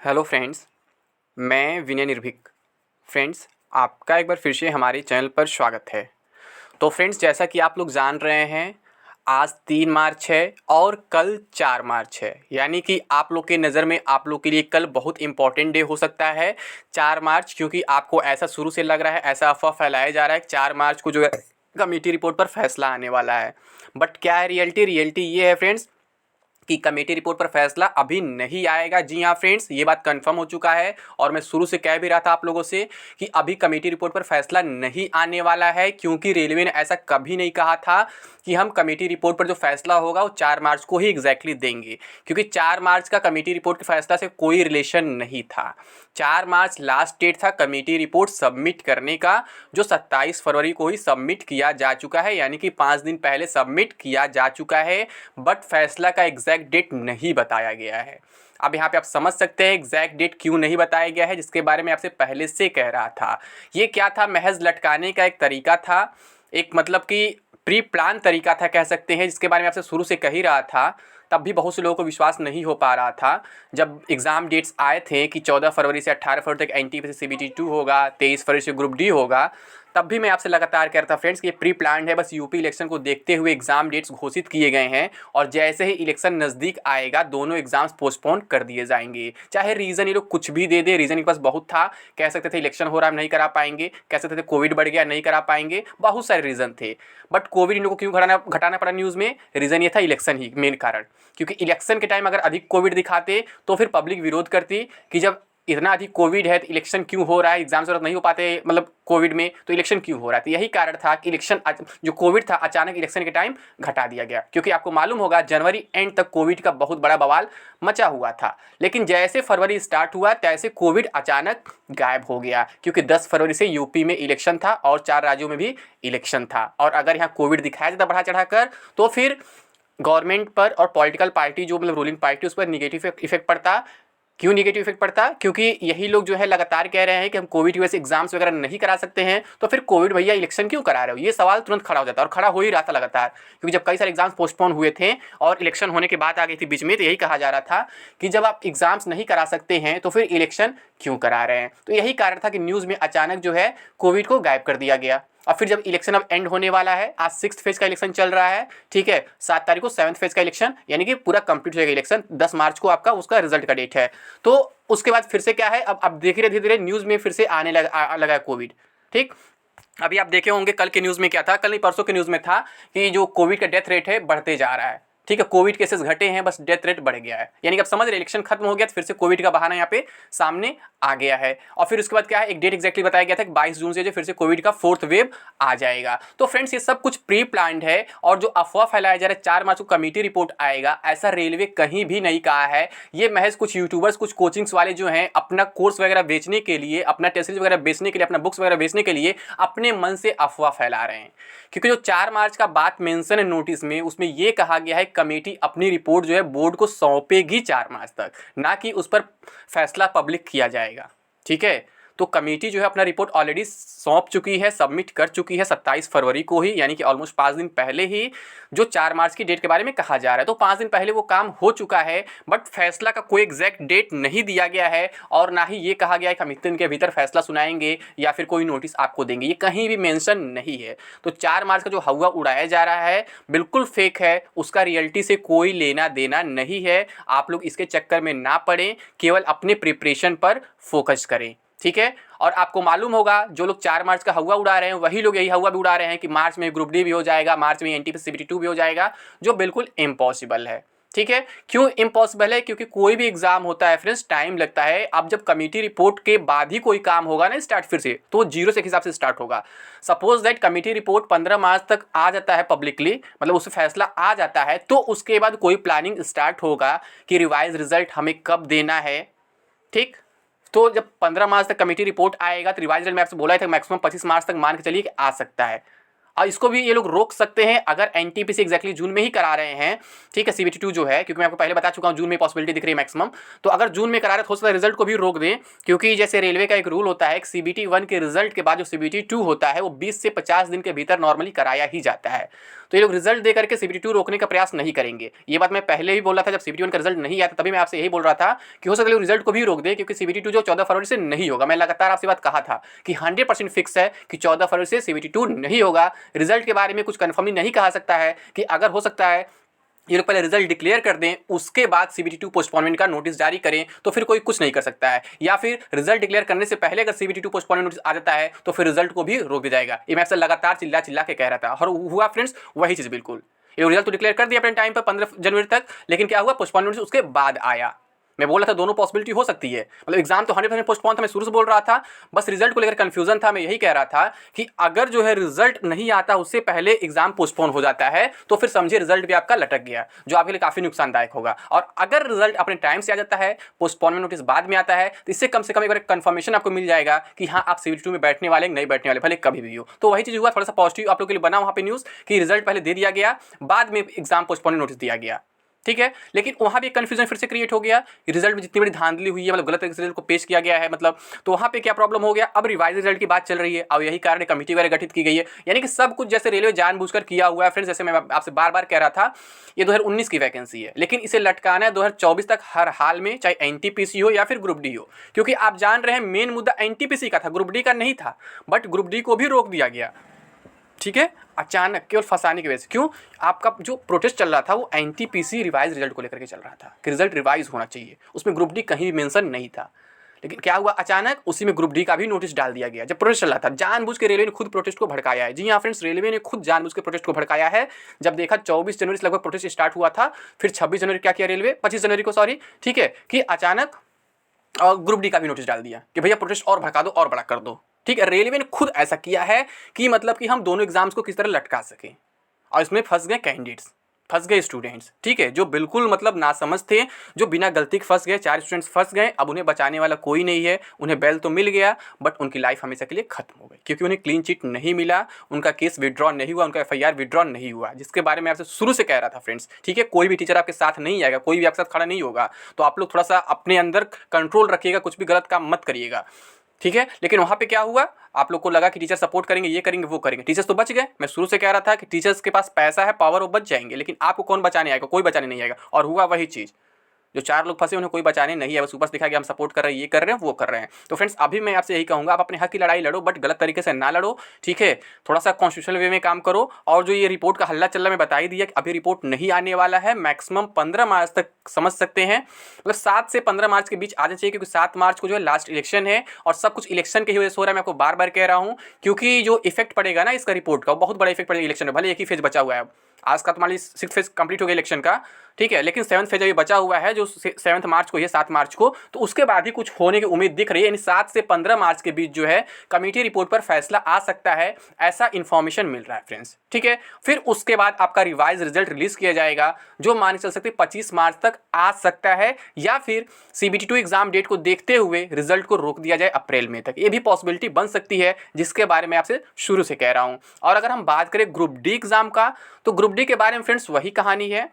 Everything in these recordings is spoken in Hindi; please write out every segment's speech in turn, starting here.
हेलो फ्रेंड्स, मैं विनय निर्भीक। फ्रेंड्स, आपका एक बार फिर से हमारे चैनल पर स्वागत है। तो फ्रेंड्स, जैसा कि आप लोग जान रहे हैं, आज 3 मार्च है और कल 4 मार्च है। यानी कि आप लोग के नज़र में आप लोग के लिए कल बहुत इम्पोर्टेंट डे हो सकता है 4 मार्च, क्योंकि आपको ऐसा शुरू से लग रहा है, ऐसा अफ़वाह फैलाया जा रहा है कि 4 मार्च को जो है कमेटी रिपोर्ट पर फैसला आने वाला है। बट क्या है रियलिटी ये है फ्रेंड्स कि कमेटी रिपोर्ट पर फैसला अभी नहीं आएगा। जी हाँ फ्रेंड्स, ये बात कंफर्म हो चुका है और मैं शुरू से कह भी रहा था आप लोगों से कि अभी कमेटी रिपोर्ट पर फैसला नहीं आने वाला है, क्योंकि रेलवे ने ऐसा कभी नहीं कहा था कि हम कमेटी रिपोर्ट पर जो फैसला होगा वो 4 मार्च को ही एग्जैक्टली देंगे, क्योंकि 4 मार्च का कमेटी रिपोर्ट के फैसला से कोई रिलेशन नहीं था। 4 मार्च लास्ट डेट था कमेटी रिपोर्ट सबमिट करने का, जो 27 फरवरी को ही सबमिट किया जा चुका है, यानी कि 5 दिन पहले सबमिट किया जा चुका है। बट फैसला का एग्जैक्ट डेट नहीं बताया गया है। अब यहाँ पे आप समझ सकते हैं एग्जैक्ट डेट क्यों नहीं बताया गया है, जिसके बारे में आपसे पहले से कह रहा था। ये क्या था, महज लटकाने का एक तरीका था, एक मतलब कि प्री प्लान तरीका था कह सकते हैं, जिसके बारे में आपसे शुरू से कह ही रहा था। तब भी बहुत से लोगों को विश्वास नहीं हो पा रहा था। जब एग्ज़ाम डेट्स आए थे कि 14 फरवरी से 18 फरवरी तक एनटीपीसी सीबीटी 2 होगा, 23 फरवरी से ग्रुप डी होगा, तब भी मैं आपसे लगातार कह रहा था फ्रेंड्स कि ये प्री प्लान्ड है। बस यूपी इलेक्शन को देखते हुए एग्ज़ाम डेट्स घोषित किए गए हैं और जैसे ही इलेक्शन नज़दीक आएगा दोनों एग्ज़ाम्स पोस्टपोन कर दिए जाएंगे। चाहे रीज़न ये लोग कुछ भी दे दे, रीज़न इनके पास बहुत था। कह सकते थे इलेक्शन हो रहा है नहीं करा पाएंगे, कह सकते थे कोविड बढ़ गया नहीं करा पाएंगे, बहुत सारे रीज़न थे। बट कोविड इन लोगों को क्यों घटाना पड़ा न्यूज़ में, रीज़न ये था इलेक्शन ही मेन कारण। क्योंकि इलेक्शन के टाइम अगर अधिक कोविड दिखाते तो फिर पब्लिक विरोध करती कि जब इतना अधिक कोविड है तो इलेक्शन क्यों हो रहा है, एग्जाम जरूरत नहीं हो पाते मतलब कोविड में, तो इलेक्शन क्यों हो रहा है। तो यही कारण था कि इलेक्शन जो कोविड था अचानक इलेक्शन के टाइम घटा दिया गया। क्योंकि आपको मालूम होगा जनवरी एंड तक कोविड का बहुत बड़ा बवाल मचा हुआ था, लेकिन जैसे फरवरी स्टार्ट हुआ तैसे कोविड अचानक गायब हो गया, क्योंकि 10 फरवरी से यूपी में इलेक्शन था और 4 राज्यों में भी इलेक्शन था। और अगर यहाँ कोविड दिखाया जाता बढ़ा चढ़ा कर तो फिर गवर्नमेंट पर और पॉलिटिकल पार्टी जो मतलब रूलिंग पार्टी उस पर निगेटिव इफेक्ट पड़ता। क्यों निगेटिव इफेक्ट पड़ता, क्योंकि यही लोग जो है लगातार कह रहे हैं कि हम कोविड की वजह से एग्जाम्स वगैरह नहीं करा सकते हैं, तो फिर कोविड भैया इलेक्शन क्यों करा रहे हो, ये सवाल तुरंत खड़ा हो जाता है और खड़ा हो ही रहा था लगातार। क्योंकि जब कई सारे एग्जाम्स पोस्टपोन हुए थे और इलेक्शन होने के बाद आ गई थी बीच में, तो यही कहा जा रहा था कि जब आप एग्जाम्स नहीं करा सकते हैं तो फिर इलेक्शन क्यों करा रहे हैं। तो यही कारण था कि न्यूज़ में अचानक जो है कोविड को गायब कर दिया गया। और फिर जब इलेक्शन अब एंड होने वाला है, आज 6th फेज का इलेक्शन चल रहा है, ठीक है, 7 तारीख को 7th फेज का इलेक्शन यानी कि पूरा कंप्लीट हो जाएगा इलेक्शन। 10 मार्च को आपका उसका रिजल्ट का डेट है। तो उसके बाद फिर से क्या है, अब देख रहे धीरे धीरे न्यूज़ में फिर से आने लगा कोविड। ठीक, अभी आप देखे होंगे कल के न्यूज़ में क्या था, कल नहीं परसों के न्यूज़ में था कि जो कोविड का डेथ रेट है बढ़ते जा रहा है। ठीक है, कोविड केसेस घटे हैं, बस डेथ रेट बढ़ गया है। यानी कि आप समझ रहे इलेक्शन खत्म हो गया तो फिर से कोविड का बहाना यहाँ पे सामने आ गया है। और फिर उसके बाद क्या है, एक डेट एग्जैक्टली बताया गया था कि 22 जून से जो फिर से कोविड का 4th वेव आ जाएगा। तो फ्रेंड्स, ये सब कुछ प्री प्लान्ड है और जो अफवाह फैलाया जा रहा है 4 मार्च को कमेटी रिपोर्ट आएगा, ऐसा रेलवे कहीं भी नहीं कहा है। ये महज कुछ यूट्यूबर्स, कुछ कोचिंग्स वाले जो हैं अपना कोर्स वगैरह बेचने के लिए, अपना टेस्ट सीरीज वगैरह बेचने के लिए, अपना बुक्स वगैरह बेचने के लिए अपने मन से अफवाह फैला रहे हैं। क्योंकि जो 4 मार्च का बात मेंशन है नोटिस में, उसमें यह कहा गया है कमेटी अपनी रिपोर्ट जो है बोर्ड को सौंपेगी 4 मार्च तक, ना कि उस पर फैसला पब्लिक किया जाएगा। ठीक है, तो कमेटी जो है अपना रिपोर्ट ऑलरेडी सौंप चुकी है, सबमिट कर चुकी है 27 फरवरी को ही, यानी कि ऑलमोस्ट 5 दिन पहले ही जो 4 मार्च की डेट के बारे में कहा जा रहा है। तो 5 दिन पहले वो काम हो चुका है, बट फैसला का कोई एग्जैक्ट डेट नहीं दिया गया है और ना ही ये कहा गया है कि हम इतने दिन के भीतर फैसला सुनाएंगे या फिर कोई नोटिस आपको देंगे, ये कहीं भी मेंशन नहीं है। तो 4 मार्च का जो हवा उड़ाया जा रहा है बिल्कुल फेक है, उसका रियलिटी से कोई लेना देना नहीं है। आप लोग इसके चक्कर में ना पड़ें, केवल अपने प्रिपरेशन पर फोकस करें। ठीक है, और आपको मालूम होगा जो लोग 4 मार्च का हवा उड़ा रहे हैं वही लोग यही हवा भी उड़ा रहे हैं कि मार्च में ग्रुप डी भी हो जाएगा, मार्च में एनटीपीसी सीबीटी 2 भी हो जाएगा, जो बिल्कुल इम्पॉसिबल है। ठीक है, क्यों इम्पॉसिबल है, क्योंकि कोई भी एग्जाम होता है फ्रेंड्स टाइम लगता है। अब जब कमेटी रिपोर्ट के बाद ही कोई काम होगा ना स्टार्ट फिर से, तो जीरो से हिसाब से स्टार्ट होगा। सपोज दैट कमेटी रिपोर्ट 15 मार्च तक आ जाता है पब्लिकली, मतलब उससे फैसला आ जाता है, तो उसके बाद कोई प्लानिंग स्टार्ट होगा कि रिवाइज रिजल्ट हमें कब देना है। ठीक, तो जब 15 मार्च तक कमेटी रिपोर्ट आएगा तो रिवाइज रिजल्ट में आपसे बोला था मैक्सिमम 25 मार्च तक मान के चलिए कि आ सकता है। और इसको भी ये लोग रोक सकते हैं अगर एनटीपीसी एग्जैक्टली जून में ही करा रहे हैं, ठीक है। सीबीटी 2 जो है, क्योंकि मैं आपको पहले बता चुका हूँ जून में पॉसिबिलिटी दिख रही है मैक्सिमम, तो अगर जून में करा रहे तो हो सकता है रिजल्ट को भी रोक दें, क्योंकि जैसे रेलवे का एक रूल होता है कि सीबीटी 1 के रिजल्ट के बाद जो सीबीटी 2 होता है वो 20 से 50 दिन के भीतर नॉर्मली कराया ही जाता है। तो ये लोग रिजल्ट दे करके सीबीटी 2 रोकने का प्रयास नहीं करेंगे। ये बात मैं पहले ही बोल रहा था, जब सीबीटी 1 का रिजल्ट नहीं आया था तभी मैं आपसे यही बोल रहा था कि हो सकता है रिजल्ट को भी रोक दे, क्योंकि सीबीटी 2 जो 14 फरवरी से नहीं होगा। मैं लगातार आपसे बात कहा था कि 100% फिक्स है कि 14 फरवरी से सीबीटी 2 नहीं होगा। रिजल्ट के बारे में कुछ कन्फर्मली नहीं कहा सकता है कि अगर हो सकता है ये लोग पहले रिजल्ट डिक्लेयर कर दें, उसके बाद सीबीटी 2 पोस्टपोनमेंट का नोटिस जारी करें, तो फिर कोई कुछ नहीं कर सकता है। या फिर रिजल्ट डिक्लेयर करने से पहले अगर सीबीटी 2 पोस्टपोनमेंट नोटिस आ जाता है तो फिर रिजल्ट को भी रोक दिया जाएगा। ये मैं आपसे लगातार चिल्ला चिल्ला के कह रहा था और हुआ फ्रेंड्स वही चीज़ बिल्कुल। ये रिजल्ट तो डिक्लेयर कर दिया अपने टाइम पर 15 जनवरी तक, लेकिन क्या हुआ, पोस्टपोनमेंट नोटिस उसके बाद आया। मैं बोल रहा था दोनों पॉसिबिलिटी हो सकती है, मतलब एग्जाम तो 100% पोस्टपोन था, मैं शुरू से बोल रहा था, बस रिजल्ट को लेकर कंफ्यूजन था। मैं यही कह रहा था कि अगर जो है रिजल्ट नहीं आता उससे पहले एग्जाम पोस्टपोन हो जाता है तो फिर समझिए रिजल्ट भी आपका लटक गया, जो आपके लिए काफी नुकसानदायक होगा। और अगर रिजल्ट अपने टाइम से आ जाता है, पोस्टपोनमेंट नोटिस बाद में आता है, तो इससे कम से कम एक बार कंफर्मेशन आपको मिल जाएगा कि हाँ आप सीबीटी 2 में बैठने वाले नहीं बैठने वाले, भले कभी भी हो। तो वही चीज हुआ, थोड़ा सा पॉजिटिव आप लोग के लिए बना वहाँ पे न्यूज कि रिजल्ट पहले दे दिया गया, बाद में एग्जाम पोस्टपोन नोटिस दिया गया, ठीक है। लेकिन वहाँ भी एक कन्फ्यूजन फिर से क्रिएट हो गया, रिजल्ट में जितनी बड़ी धांधली हुई है, मतलब गलत तरीके से रिजल्ट को पेश किया गया है, मतलब तो वहाँ पे क्या प्रॉब्लम हो गया, अब रिवाइज रिजल्ट की बात चल रही है और यही कारण कमेटी वगैरह गठित की गई है। यानी कि सब कुछ जैसे रेलवे जानबूझकर किया हुआ है फ्रेंड्स। जैसे मैं आपसे बार बार कह रहा था, ये 2019 की वैकेंसी है, लेकिन इसे लटकाना है 2024 तक हर हाल में, चाहे एनटीपीसी हो या फिर ग्रुप डी हो, क्योंकि आप जान रहे हैं मेन मुद्दा एनटीपीसी का था, ग्रुप डी का नहीं था। बट ग्रुप डी को भी रोक दिया गया, ठीक है, अचानक केवल फंसाने की वजह से। क्यों? आपका जो प्रोटेस्ट चल रहा था वो एनटीपीसी रिवाइज रिजल्ट को लेकर के चल रहा था कि रिजल्ट रिवाइज होना चाहिए, उसमें ग्रुप डी कहीं भी मेंशन नहीं था। लेकिन क्या हुआ, अचानक उसी में ग्रुप डी का भी नोटिस डाल दिया गया जब प्रोटेस्ट चल रहा था। जानबूझ के रेलवे ने खुद प्रोटेस्ट को भड़काया है। जी हाँ फ्रेंड्स, रेलवे ने खुद जानबूझ के प्रोटेस्ट को भड़काया है। जब देखा 24 जनवरी से लगभग प्रोटेस्ट स्टार्ट हुआ था, फिर 26 जनवरी क्या किया रेलवे, 25 जनवरी को सॉरी, ठीक है, कि अचानक ग्रुप डी का भी नोटिस डाल दिया कि भैया प्रोटेस्ट और भड़का दो और बड़ा कर दो, ठीक है। रेलवे ने खुद ऐसा किया है कि मतलब कि हम दोनों एग्जाम्स को किस तरह लटका सकें, और इसमें फंस गए कैंडिडेट्स, फंस गए स्टूडेंट्स, ठीक है, जो बिल्कुल मतलब नासमझ थे, जो बिना गलती के फंस गए। 4 स्टूडेंट्स फंस गए, अब उन्हें बचाने वाला कोई नहीं है। उन्हें बेल तो मिल गया, बट उनकी लाइफ हमेशा के लिए खत्म हो गई, क्योंकि उन्हें क्लीन चिट नहीं मिला, उनका केस विड्रॉ नहीं हुआ, उनका एफआईआर विड्रॉ नहीं हुआ, जिसके बारे में आपसे शुरू से कह रहा था फ्रेंड्स, ठीक है। कोई भी टीचर आपके साथ नहीं आएगा, कोई भी आपके साथ खड़ा नहीं होगा, तो आप लोग थोड़ा सा अपने अंदर कंट्रोल रखिएगा, कुछ भी गलत काम मत करिएगा, ठीक है। लेकिन वहाँ पे क्या हुआ, आप लोग को लगा कि टीचर सपोर्ट करेंगे, ये करेंगे वो करेंगे, टीचर्स तो बच गए। मैं शुरू से कह रहा था कि टीचर्स के पास पैसा है, पावर, वो बच जाएंगे, लेकिन आपको कौन बचाने आएगा, कोई बचाने नहीं आएगा। और हुआ वही चीज़, जो 4 लोग फंसे उन्हें कोई बचाने नहीं है, बस ऊपर से दिखा कि हम सपोर्ट कर रहे हैं, ये कर रहे हैं, वो कर रहे हैं। तो फ्रेंड्स अभी मैं आपसे यही कहूँगा, आप अपने हक की लड़ाई लड़ो, बट गलत तरीके से ना लड़ो, ठीक है। थोड़ा सा कॉन्स्टिट्यूशनल वे में काम करो। और जो ये रिपोर्ट का हल्ला चल रहा है, मैं बता ही दिया कि अभी रिपोर्ट नहीं आने वाला है, मैक्सिमम 15 मार्च तक समझ सकते हैं, मतलब 7 से 15 मार्च के बीच आना चाहिए, क्योंकि 7 मार्च को जो है लास्ट इलेक्शन है, और सब कुछ इलेक्शन की वजह से हो रहा है। मैं आपको बार बार कह रहा हूँ, क्योंकि जो इफेक्ट पड़ेगा ना इसका रिपोर्ट का, बहुत बड़ा इफेक्ट पड़ेगा इलेक्शन में। भले एक ही फेज बचा हुआ है, आज का तुम्हारी 6th फेज कंप्लीट हो गया इलेक्शन का, ठीक है, लेकिन 7th फेज अभी बचा हुआ है, जो 7 मार्च को, ये 7 मार्च को, तो उसके बाद ही कुछ होने की उम्मीद दिख रही है। यानी 7 से 15 मार्च के बीच जो है कमेटी रिपोर्ट पर फैसला आ सकता है, ऐसा इन्फॉर्मेशन मिल रहा है फ्रेंड्स, ठीक है। फिर उसके बाद आपका रिवाइज रिजल्ट रिलीज किया जाएगा, जो मान के चल सकते 25 मार्च तक आ सकता है, या फिर सीबीटी 2 एग्जाम डेट को देखते हुए रिजल्ट को रोक दिया जाए अप्रैल में तक। ये भी पॉसिबिलिटी बन सकती है, जिसके बारे में आपसे शुरू से कह रहा हूँ। और अगर हम बात करें ग्रुप डी एग्जाम का, तो ग्रुप डी के बारे में फ्रेंड्स वही कहानी है।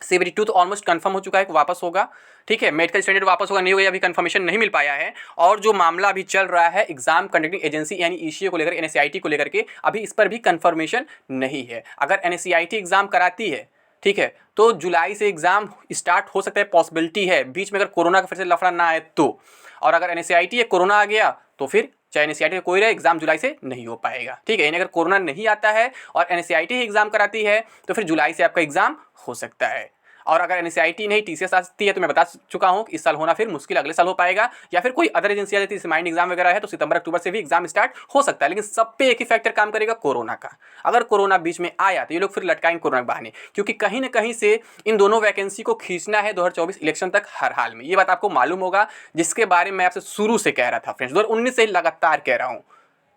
सीबीटी 2 तो ऑलमोस्ट कंफर्म हो चुका है कि वापस होगा, ठीक है। मेडिकल स्टैंडर्ड वापस होगा, नहीं होगा, अभी कंफर्मेशन नहीं मिल पाया है। और जो मामला अभी चल रहा है एग्जाम कंडक्टिंग एजेंसी यानी ईसीए को लेकर, एनएससीआईटी को लेकर के, अभी इस पर भी कंफर्मेशन नहीं है। अगर एनएससीआईटी एग्जाम कराती है, ठीक है, तो जुलाई से एग्जाम स्टार्ट हो सकता है, पॉसिबिलिटी है, बीच में अगर कोरोना का फिर से लफड़ा ना आए तो। और अगर एनएससीआईटी या कोरोना आ गया तो फिर चाहे एनएससीआईटी कोई रहे, एग्जाम जुलाई से नहीं हो पाएगा, ठीक है। यानी अगर कोरोना नहीं आता है और एनएससीआईटी ही एग्जाम कराती है तो फिर जुलाई से आपका एग्जाम हो सकता है। और अगर एनएससीआईटी नहीं टीसीएस आती है तो मैं बता चुका हूँ कि इस साल होना फिर मुश्किल, अगले साल हो पाएगा। या फिर कोई अदर एजेंसी आ जाती है, माइंड एग्जाम वगैरह है, तो सितंबर अक्टूबर से भी एग्जाम स्टार्ट हो सकता है। लेकिन सब पे एक ही फैक्टर काम करेगा, कोरोना का। अगर कोरोना बीच में आया तो ये लोग फिर लटकाएंगे कोरोना के बहाने, क्योंकि कहीं ना कहीं से इन दोनों वैकेंसी को खींचना है 2024 इलेक्शन तक हर हाल में। ये बात आपको मालूम होगा, जिसके बारे में आपसे शुरू से कह रहा था फ्रेंड्स, 2019 से लगातार कह रहा हूँ,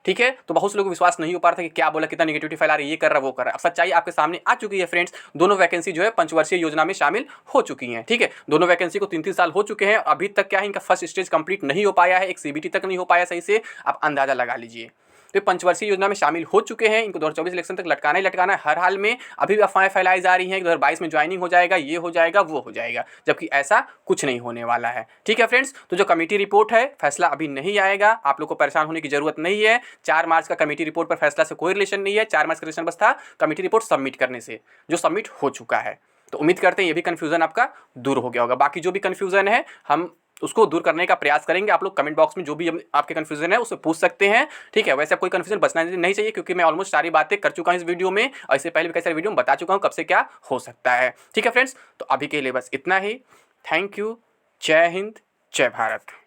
ठीक है। तो बहुत से लोगों को विश्वास नहीं हो पा रहा था कि क्या बोला, कितना नेगेटिविटी फैला रहा है, ये कर रहा है वो कर रहा है। अब सच्चाई आपके सामने आ चुकी है फ्रेंड्स, दोनों वैकेंसी जो है पंचवर्षीय योजना में शामिल हो चुकी हैं, ठीक है। दोनों वैकेंसी को 3-3 साल हो चुके हैं, अभी तक क्या है, इनका फर्स्ट स्टेज कंप्लीट नहीं हो पाया है, एक सीबीटी तक नहीं हो पाया सही से, आप अंदाजा लगा लीजिए। तो ये पंचवर्षीय योजना में शामिल हो चुके हैं। इनको 2024 इलेक्शन तक लटकाना ही लटकाना है हर हाल में। अभी भी अफवाहें फैलाई जा रही हैं कि 2022 में ज्वाइनिंग हो जाएगा, ये हो जाएगा, वो हो जाएगा, जबकि ऐसा कुछ नहीं होने वाला है। ठीक है फ्रेंड्स, तो जो कमेटी रिपोर्ट है, फैसला अभी नहीं आएगा, आप लोग को परेशान होने की जरूरत नहीं है। 4 मार्च का कमेटी रिपोर्ट पर फैसला से कोई रिलेशन नहीं है। 4 मार्च का रिलेशन बस था कमेटी रिपोर्ट सबमिट करने से, जो सबमिट हो चुका है। तो उम्मीद करते हैं ये भी कन्फ्यूजन आपका दूर हो गया होगा। बाकी जो भी कन्फ्यूजन है हम उसको दूर करने का प्रयास करेंगे। आप लोग कमेंट बॉक्स में जो भी आपके कन्फ्यूजन है उससे पूछ सकते हैं। ठीक है, वैसे कोई कन्फ्यूजन बचना नहीं चाहिए, क्योंकि मैं ऑलमोस्ट सारी बातें कर चुका हूँ इस वीडियो में, और इससे पहले भी कई सारे वीडियो में बता चुका हूँ कब से क्या हो सकता है। ठीक है फ्रेंड्स, तो अभी के लिए बस इतना ही। Thank you. जय हिंद, जय भारत।